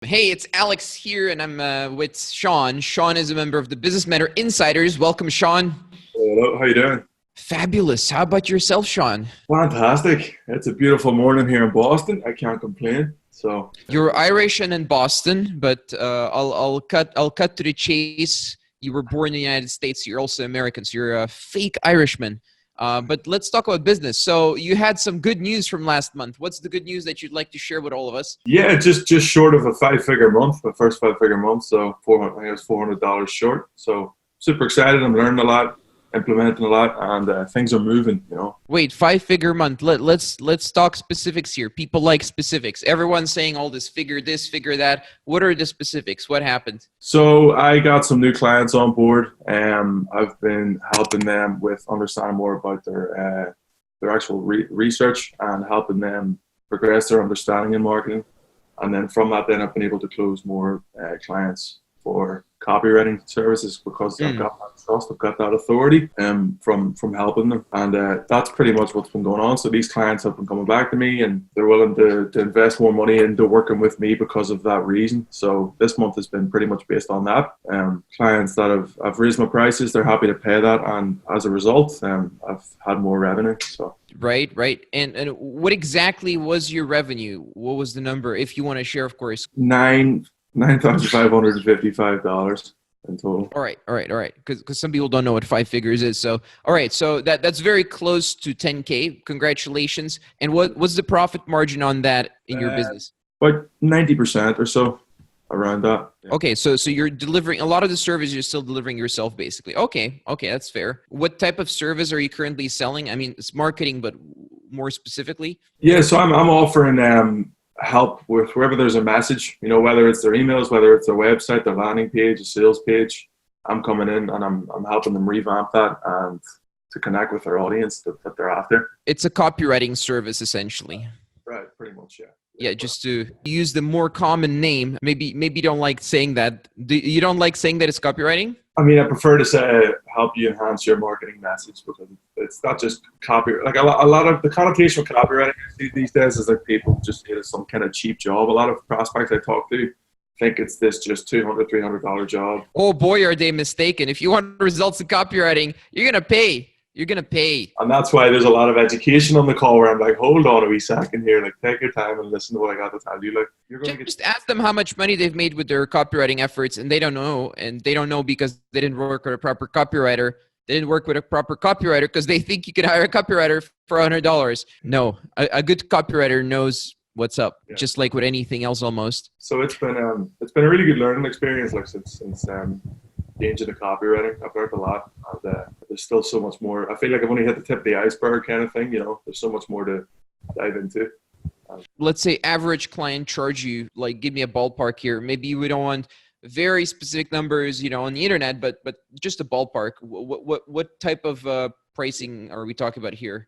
Hey, it's Alex here, and I'm with Shawn. Shawn is a member of the Business Mentor Insiders. Welcome, Shawn. Hello, how you doing? Fabulous. How about yourself, Shawn? Fantastic. It's a beautiful morning here in Boston. I can't complain. You're Irish and in Boston, but I'll cut to the chase. You were born in the United States. You're also American, so you're a fake Irishman. But let's talk about business. So you had some good news from last month. What's the good news that you'd like to share with all of us? yeah, just short of a five-figure month, my first five-figure month. So 400, I think it was $400 short. So super excited. I'm learning a lot, implementing a lot, and things are moving. Wait, five-figure month. Let's talk specifics here. People like specifics. Everyone's saying all this, figure that. What are the specifics? What happened? So I got some new clients on board. I've been helping them with understanding more about their actual research and helping them progress their understanding in marketing. And then from that, then I've been able to close more clients for copywriting services because I've got that trust, I've got that authority from helping them. And that's pretty much what's been going on. So these clients have been coming back to me and they're willing to invest more money into working with me because of that reason. So this month has been pretty much based on that. Clients that I've raised my prices, they're happy to pay that. And as a result, I've had more revenue. So. Right. And what exactly was your revenue? What was the number? If you want to share, of course. $9,555 in total. All right. Because some people don't know what five figures is. So, all right. So that's very close to 10K. Congratulations. And what's the profit margin on that in your business? About 90% or so, around that. Yeah. Okay. So you're delivering a lot of the service. You're still delivering yourself, basically. Okay. That's fair. What type of service are you currently selling? I mean, it's marketing, but more specifically. Yeah. So I'm offering help with wherever there's a message, whether it's their emails, whether it's their website, their landing page, a sales page. I'm coming in and I'm helping them revamp that and to connect with their audience that they're after. It's a copywriting service, essentially. Right, pretty much, yeah. Yeah, just to use the more common name. Maybe you don't like saying that. You don't like saying that it's copywriting? I mean, I prefer to say help you enhance your marketing message because it's not just copy. Like a lot of the connotation of copywriting these days is like people just see it as some kind of cheap job. A lot of prospects I talk to think it's this just $200, $300 job. Oh boy, are they mistaken. If you want results in copywriting, you're going to pay. You're going to pay. And that's why there's a lot of education on the call where I'm like, hold on a wee second here. Like, take your time and listen to what I got to tell you. Like, you're going to just ask them how much money they've made with their copywriting efforts. And they don't know. And they don't know because they didn't work with a proper copywriter. They didn't work with a proper copywriter because they think you could hire a copywriter for $100. No, a good copywriter knows what's up, just like with anything else almost. So it's been a really good learning experience. Like since into the copywriting, I've learned a lot, and there's still so much more. I feel like I've only hit the tip of the iceberg kind of thing. There's so much more to dive into. Let's say average client charge you, like, give me a ballpark here. Maybe we don't want very specific numbers, on the internet, but just a ballpark. What type of pricing are we talking about here?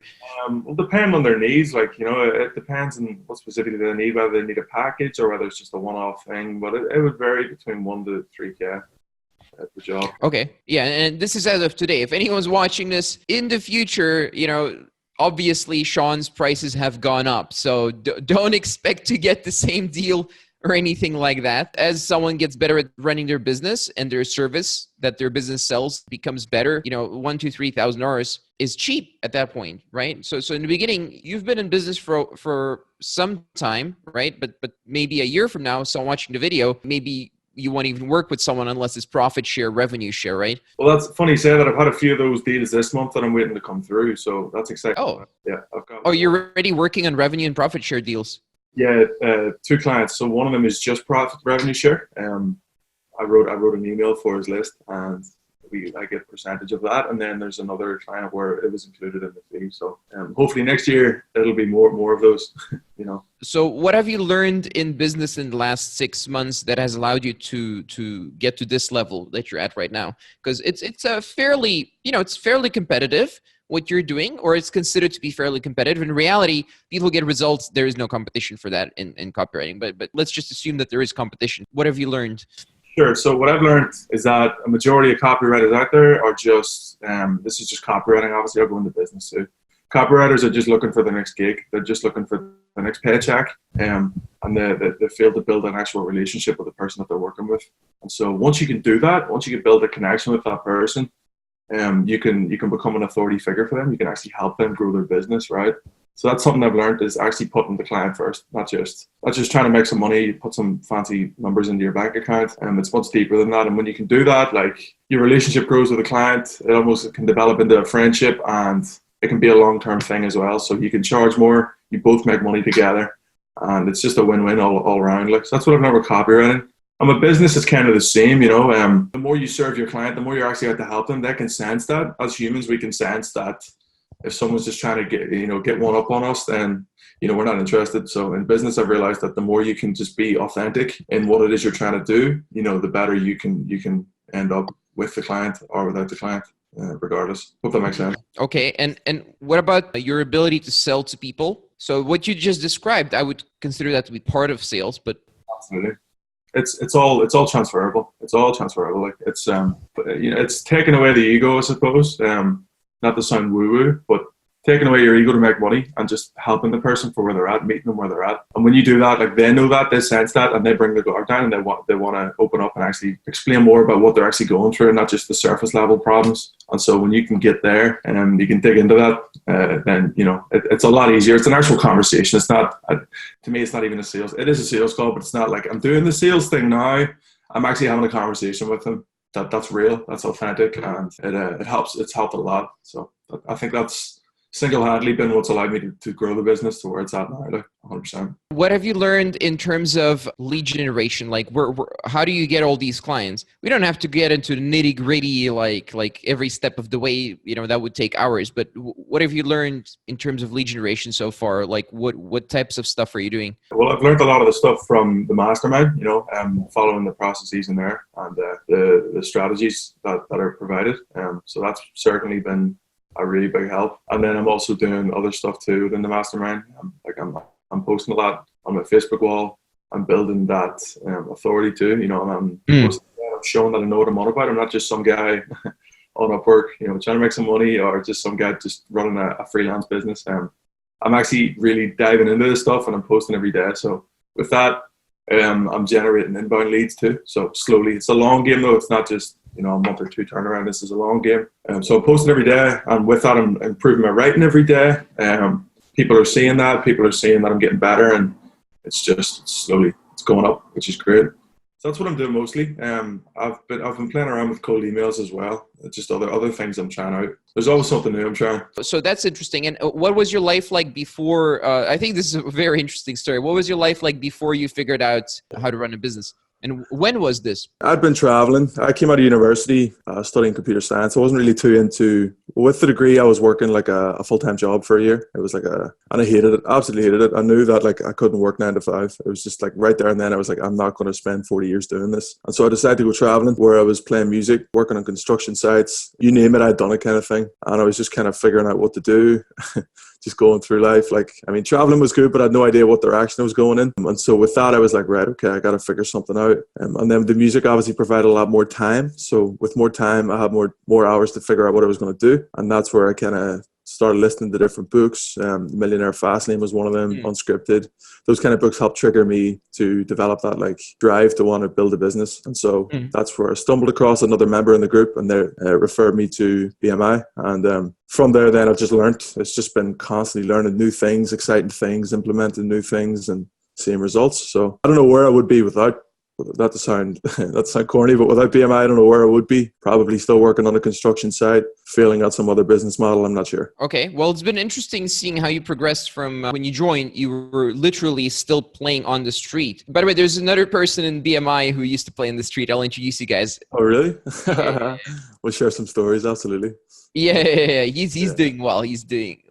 Will depend on their needs. Like, it depends on what specifically they need, whether they need a package or whether it's just a one-off thing. But it would vary between 1 to 3K. The job. Okay. Yeah. And this is as of today. If anyone's watching this in the future, obviously Shawn's prices have gone up. So don't expect to get the same deal or anything like that. As someone gets better at running their business and their service that their business sells becomes better, $1,000 to $3,000 is cheap at that point, right? So in the beginning, you've been in business for some time, right? But maybe a year from now, someone watching the video, maybe you won't even work with someone unless it's profit share, revenue share, right? Well, that's funny you say that. I've had a few of those deals this month that I'm waiting to come through. So that's exciting. Oh, yeah. You're already working on revenue and profit share deals? Yeah, 2 clients. So one of them is just profit revenue share. I wrote an email for his list and I get a percentage of that. And then there's another client where it was included in the fee. So hopefully next year it'll be more of those, So what have you learned in business in the last 6 months that has allowed you to get to this level that you're at right now? Because it's a fairly, it's fairly competitive what you're doing, or it's considered to be fairly competitive. In reality, people get results. There is no competition for that in copywriting, but let's just assume that there is competition. What have you learned? Sure. So what I've learned is that a majority of copywriters out there are just, this is just copywriting. Obviously, I'll go into business too. Copywriters are just looking for the next gig. They're just looking for the next paycheck, and they fail to build an actual relationship with the person that they're working with. And so once you can do that, once you can build a connection with that person, you can become an authority figure for them. You can actually help them grow their business, right? So that's something I've learned, is actually putting the client first, not just trying to make some money, put some fancy numbers into your bank account. It's much deeper than that. And when you can do that, like, your relationship grows with the client. It almost can develop into a friendship, and it can be a long-term thing as well. So you can charge more, you both make money together, and it's just a win-win all around. Like, so that's what I've learned with copywriting. And with business, it's kind of the same, you know. The more you serve your client, the more you're actually out to help them. They can sense that. As humans, we can sense that if someone's just trying to get one up on us, then, we're not interested. So in business, I've realized that the more you can just be authentic in what it is you're trying to do, the better you can end up with the client or without the client, regardless. Hope that makes sense. Okay. And what about your ability to sell to people? So what you just described, I would consider that to be part of sales, but absolutely. It's all transferable. It's all transferable. Like, it's it's taking away the ego, I suppose. Not to sound woo-woo, but taking away your ego to make money and just helping the person for where they're at, meeting them where they're at. And when you do that, like, they know that, they sense that, and they bring the guard down, and they want to open up and actually explain more about what they're actually going through, and not just the surface level problems. And so when you can get there and you can dig into that, then it's a lot easier. It's an actual conversation. It's not, to me, it's not even a sales. It is a sales call, but it's not like I'm doing the sales thing now. I'm actually having a conversation with them. That's real, that's authentic, and it helps. It's helped a lot. So I think that's single-handedly been what's allowed me to grow the business to where it's at now, like 100%. What have you learned in terms of lead generation? Like, how do you get all these clients? We don't have to get into the nitty-gritty, like every step of the way, that would take hours. But what have you learned in terms of lead generation so far? Like, what types of stuff are you doing? Well, I've learned a lot of the stuff from the mastermind, following the processes in there, and the strategies that are provided. So that's certainly been a really big help. And then I'm also doing other stuff too within the mastermind. I'm posting a lot on my Facebook wall. I'm building that authority too. I'm showing that I know what I'm on about. I'm not just some guy on Upwork, trying to make some money, or just some guy just running a freelance business. I'm actually really diving into this stuff, and I'm posting every day. So with that, I'm generating inbound leads too. So slowly, it's a long game though. It's not just a month or two turnaround. This is a long game. So I'm posting every day, and with that, I'm improving my writing every day. People are seeing that. People are seeing that I'm getting better, and it's slowly going up, which is great. So that's what I'm doing mostly. I've been playing around with cold emails as well. Just other things I'm trying out. There's always something new I'm trying. So that's interesting. And what was your life like before? I think this is a very interesting story. What was your life like before you figured out how to run a business? And when was this? I'd been traveling. I came out of university studying computer science. I wasn't really too into, with the degree, I was working like a full-time job for a year. It was and I hated it, absolutely hated it. I knew that I couldn't work 9 to 5. It was just right there and then I was I'm not going to spend 40 years doing this. And so I decided to go traveling, where I was playing music, working on construction sites, you name it, I'd done it, kind of thing. And I was just kind of figuring out what to do. Just going through life. Traveling was good, but I had no idea what direction I was going in. And so with that, I was right, okay, I got to figure something out. And then the music obviously provided a lot more time. So with more time, I had more hours to figure out what I was going to do. And that's where I kind of started listening to different books. Millionaire Fastlane was one of them, Unscripted. Those kind of books helped trigger me to develop that drive to want to build a business. And so that's where I stumbled across another member in the group, and they referred me to BMI. And from there, then I've just learned. It's just been constantly learning new things, exciting things, implementing new things, and seeing results. So I don't know where I would be without. Not to sound corny, but without BMI, I don't know where I would be. Probably still working on the construction side, failing out some other business model. I'm not sure. Okay. Well, it's been interesting seeing how you progressed from when you joined, you were literally still playing on the street. By the way, there's another person in BMI who used to play in the street. I'll introduce you guys. Oh, really? We'll share some stories. Absolutely. Yeah. He's doing well. He's doing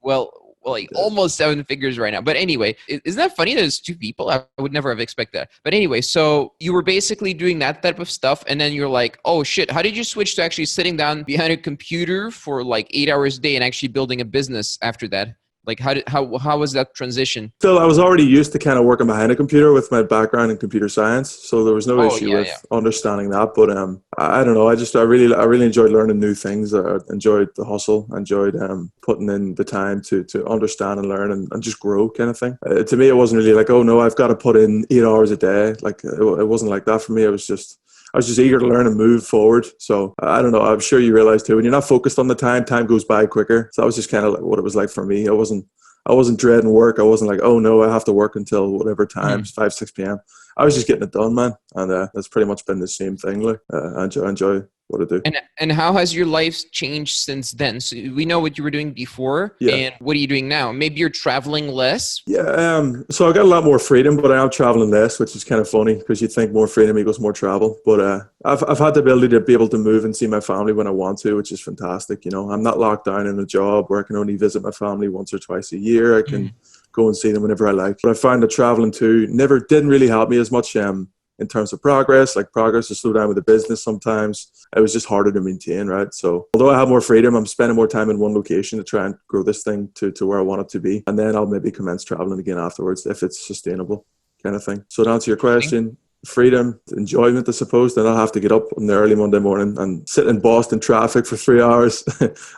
well. Almost 7 figures right now. But anyway, isn't that funny that it's 2 people? I would never have expected that. But anyway, so you were basically doing that type of stuff, and then you're like, oh shit, how did you switch to actually sitting down behind a computer for 8 hours a day and actually building a business after that? Like how was that transition? Still, I was already used to kind of working behind a computer with my background in computer science, so there was no Oh issue yeah, with yeah. understanding that. But I don't know. I really enjoyed learning new things. I enjoyed the hustle. I enjoyed putting in the time to understand and learn and just grow, kind of thing. To me, it wasn't really like, oh no, I've got to put in 8 hours a day. Like it wasn't like that for me. I was just eager to learn and move forward. So I don't know. I'm sure you realize too, when you're not focused on the time goes by quicker. So that was just kind of like what it was like for me. I wasn't dreading work. I wasn't like, oh no, I have to work until whatever time, 5, 6 p.m. I was just getting it done, man. And that's pretty much been the same thing. Like, I enjoy what I do. And how has your life changed since then? So we know what you were doing before, Yeah. and what are you doing now? Maybe you're traveling less. Yeah, so I got a lot more freedom, but I am traveling less, which is kind of funny because you'd think more freedom equals more travel. But I've had the ability to be able to move and see my family when I want to, which is fantastic. You know, I'm not locked down in a job where I can only visit my family once or twice a year. I can go and see them whenever I like. But I find that traveling too didn't really help me as much. In terms of progress to slow down with the business sometimes. It was just harder to maintain, right? So although I have more freedom, I'm spending more time in one location to try and grow this thing to where I want it to be. And then I'll maybe commence traveling again afterwards if it's sustainable, kind of thing. So to answer your question, freedom, enjoyment, I suppose. Then I'll have to get up on the early Monday morning and sit in Boston traffic for 3 hours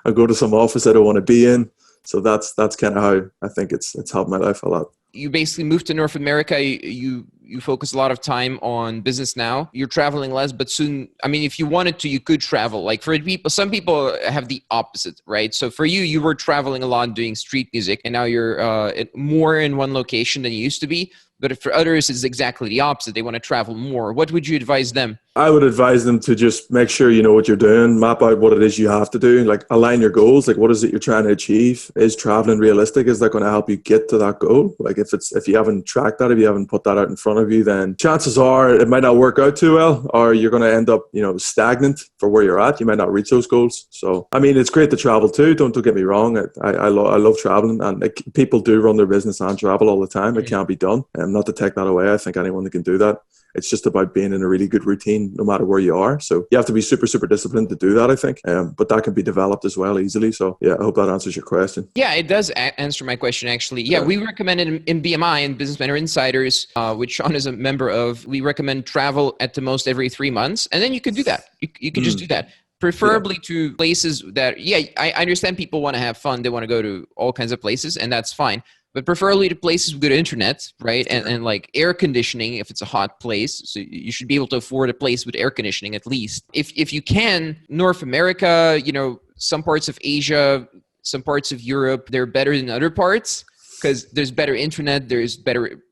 and go to some office I don't want to be in. So that's kind of how I think it's helped my life a lot. You basically moved to North America. You focus a lot of time on business now. You're traveling less, but soon, I mean, if you wanted to, you could travel. Like for people, some people have the opposite, right? So for you, you were traveling a lot doing street music, and now you're more in one location than you used to be. But for others, it's exactly the opposite. They want to travel more. What would you advise them? I would advise them to just make sure you know what you're doing, map out what it is you have to do, like align your goals. Like, what is it you're trying to achieve? Is traveling realistic? Is that going to help you get to that goal? Like, if you haven't tracked that, if you haven't put that out in front of you, then chances are it might not work out too well, or you're going to end up, stagnant for where you're at. You might not reach those goals. So, I mean, it's great to travel too. Don't get me wrong. I love traveling, and people do run their business and travel all the time. It can't be done. Not to take that away. I think anyone that can do that. It's just about being in a really good routine, no matter where you are. So you have to be super, super disciplined to do that, I think. But that can be developed as well easily. So yeah, I hope that answers your question. Yeah, it does answer my question, actually. Yeah, we recommend it in BMI and Business Mentor Insiders, which Shawn is a member of. We recommend travel at the most every 3 months. And then you can do that. You can just do that. Preferably to places that, I understand people want to have fun. They want to go to all kinds of places, and that's fine. But preferably to places with good internet, right? And like air conditioning if it's a hot place. So you should be able to afford a place with air conditioning at least. If you can, North America, some parts of Asia, some parts of Europe, they're better than other parts because there's better internet, there's better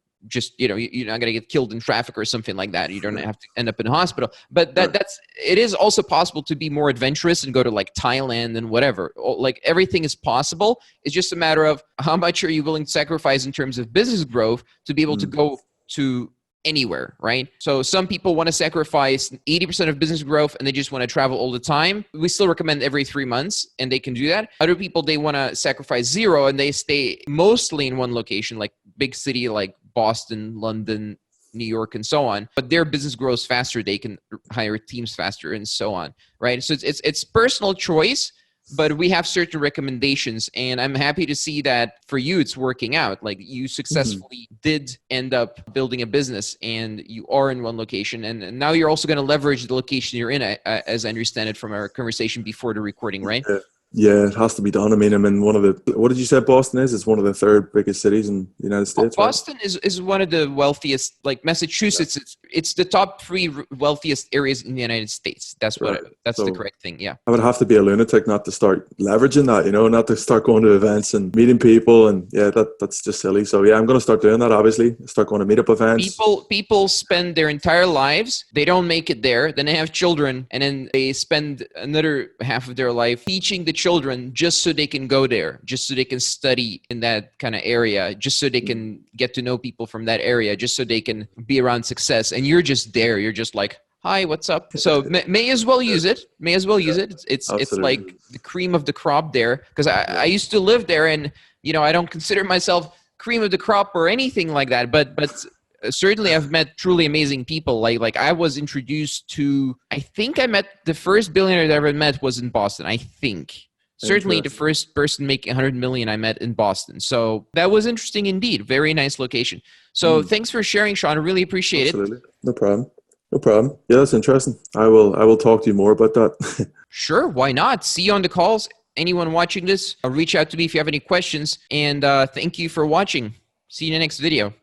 you're not going to get killed in traffic or something like that. You don't have to end up in a hospital. But it is also possible to be more adventurous and go to like Thailand and whatever. Like everything is possible. It's just a matter of how much are you willing to sacrifice in terms of business growth to be able to go to anywhere, right? So some people want to sacrifice 80% of business growth and they just want to travel all the time. We still recommend every 3 months and they can do that. Other people, they want to sacrifice 0 and they stay mostly in one location, like big city like Boston, London, New York, and so on. But their business grows faster. They can hire teams faster and so on, right? So it's personal choice, but we have certain recommendations. And I'm happy to see that for you, it's working out. Like you successfully did end up building a business and you are in one location. And now you're also going to leverage the location you're in, as I understand it from our conversation before the recording, right? Yeah, it has to be done. I mean, I'm in one of what did you say Boston is? It's one of the 3rd biggest cities in the United States. Boston is one of the wealthiest, like Massachusetts, it's the top 3 wealthiest areas in the United States. That's the correct thing. Yeah. I would have to be a lunatic not to start leveraging that, not to start going to events and meeting people. And yeah, that's just silly. So yeah, I'm going to start doing that, obviously. Start going to meetup events. People spend their entire lives. They don't make it there. Then they have children. And then they spend another half of their life teaching the children just so they can go there, just so they can study in that kind of area, just so they can get to know people from that area, just so they can be around success. And you're just there. You're just like, hi, what's up? So may as well use it. It's like the cream of the crop there. Because I used to live there and, I don't consider myself cream of the crop or anything like that. But certainly I've met truly amazing people. Like I was introduced to, I think I met the first billionaire that I ever met was in Boston, I think. Certainly the first person making 100 million I met in Boston. So that was interesting indeed. Very nice location. So thanks for sharing, Shawn. I really appreciate Absolutely. No problem. No problem. Yeah, that's interesting. I will talk to you more about that. Sure, why not? See you on the calls. Anyone watching this, reach out to me if you have any questions. And thank you for watching. See you in the next video.